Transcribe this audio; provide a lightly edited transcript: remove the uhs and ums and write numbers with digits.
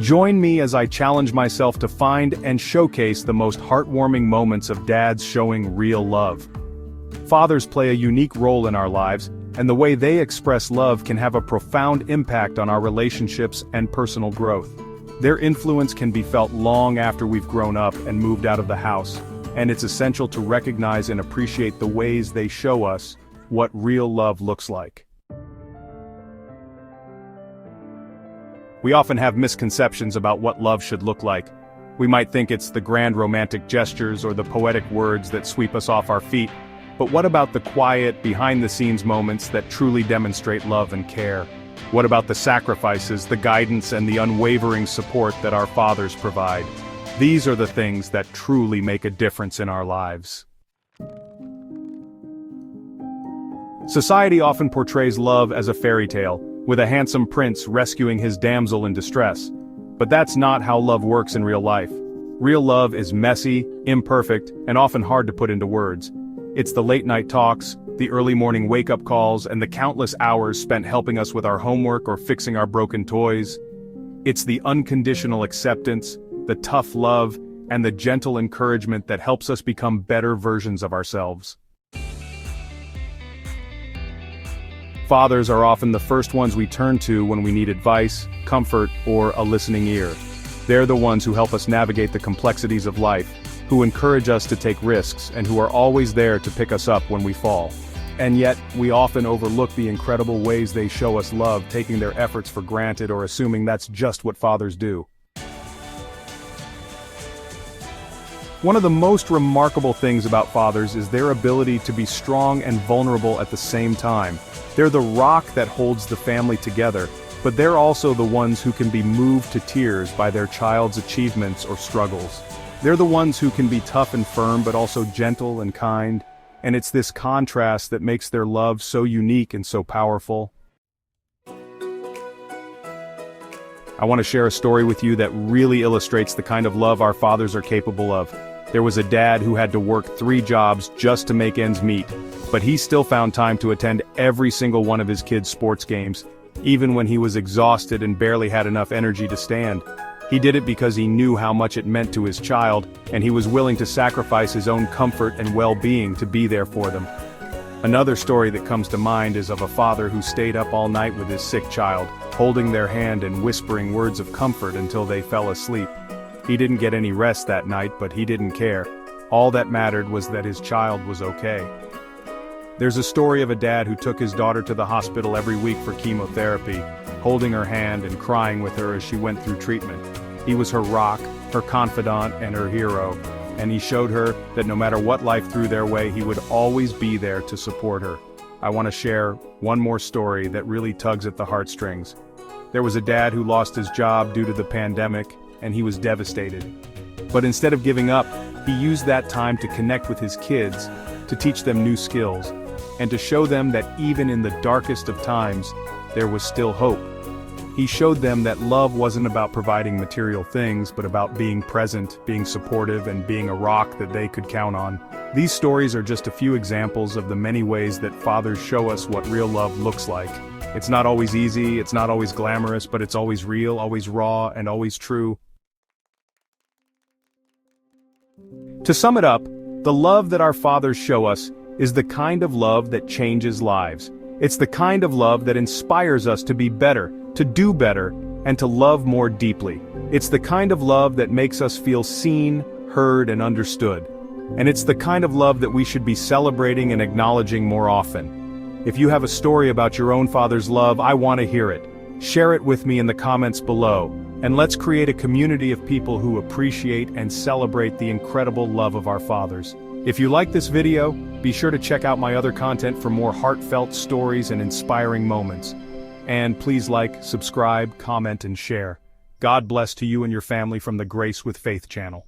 Join me as I challenge myself to find and showcase the most heartwarming moments of dads showing real love. Fathers play a unique role in our lives, and the way they express love can have a profound impact on our relationships and personal growth. Their influence can be felt long after we've grown up and moved out of the house, and it's essential to recognize and appreciate the ways they show us what real love looks like. We often have misconceptions about what love should look like. We might think it's the grand romantic gestures or the poetic words that sweep us off our feet. But what about the quiet, behind-the-scenes moments that truly demonstrate love and care? What about the sacrifices, the guidance, and the unwavering support that our fathers provide? These are the things that truly make a difference in our lives. Society often portrays love as a fairy tale, with a handsome prince rescuing his damsel in distress. But that's not how love works in real life. Real love is messy, imperfect, and often hard to put into words. It's the late-night talks, the early morning wake-up calls, and the countless hours spent helping us with our homework or fixing our broken toys. It's the unconditional acceptance, the tough love, and the gentle encouragement that helps us become better versions of ourselves. Fathers are often the first ones we turn to when we need advice, comfort, or a listening ear. They're the ones who help us navigate the complexities of life, who encourage us to take risks, and who are always there to pick us up when we fall. And yet, we often overlook the incredible ways they show us love, taking their efforts for granted or assuming that's just what fathers do. One of the most remarkable things about fathers is their ability to be strong and vulnerable at the same time. They're the rock that holds the family together, but they're also the ones who can be moved to tears by their child's achievements or struggles. They're the ones who can be tough and firm but also gentle and kind, and it's this contrast that makes their love so unique and so powerful. I want to share a story with you that really illustrates the kind of love our fathers are capable of. There was a dad who had to work 3 jobs just to make ends meet, but he still found time to attend every single one of his kids' sports games, even when he was exhausted and barely had enough energy to stand. He did it because he knew how much it meant to his child, and he was willing to sacrifice his own comfort and well-being to be there for them. Another story that comes to mind is of a father who stayed up all night with his sick child, holding their hand and whispering words of comfort until they fell asleep. He didn't get any rest that night, but he didn't care. All that mattered was that his child was okay. There's a story of a dad who took his daughter to the hospital every week for chemotherapy, holding her hand and crying with her as she went through treatment. He was her rock, her confidant, and her hero, and he showed her that no matter what life threw their way, he would always be there to support her. I want to share one more story that really tugs at the heartstrings. There was a dad who lost his job due to the pandemic, and he was devastated. But instead of giving up, he used that time to connect with his kids, to teach them new skills, and to show them that even in the darkest of times, there was still hope. He showed them that love wasn't about providing material things, but about being present, being supportive, and being a rock that they could count on. These stories are just a few examples of the many ways that fathers show us what real love looks like. It's not always easy, it's not always glamorous, but it's always real, always raw, and always true. To sum it up, the love that our fathers show us is the kind of love that changes lives. It's the kind of love that inspires us to be better, to do better, and to love more deeply. It's the kind of love that makes us feel seen, heard, and understood. And it's the kind of love that we should be celebrating and acknowledging more often. If you have a story about your own father's love, I want to hear it. Share it with me in the comments below, and let's create a community of people who appreciate and celebrate the incredible love of our fathers. If you like this video, be sure to check out my other content for more heartfelt stories and inspiring moments. And please like, subscribe, comment, and share. God bless to you and your family from the Grace with Faith channel.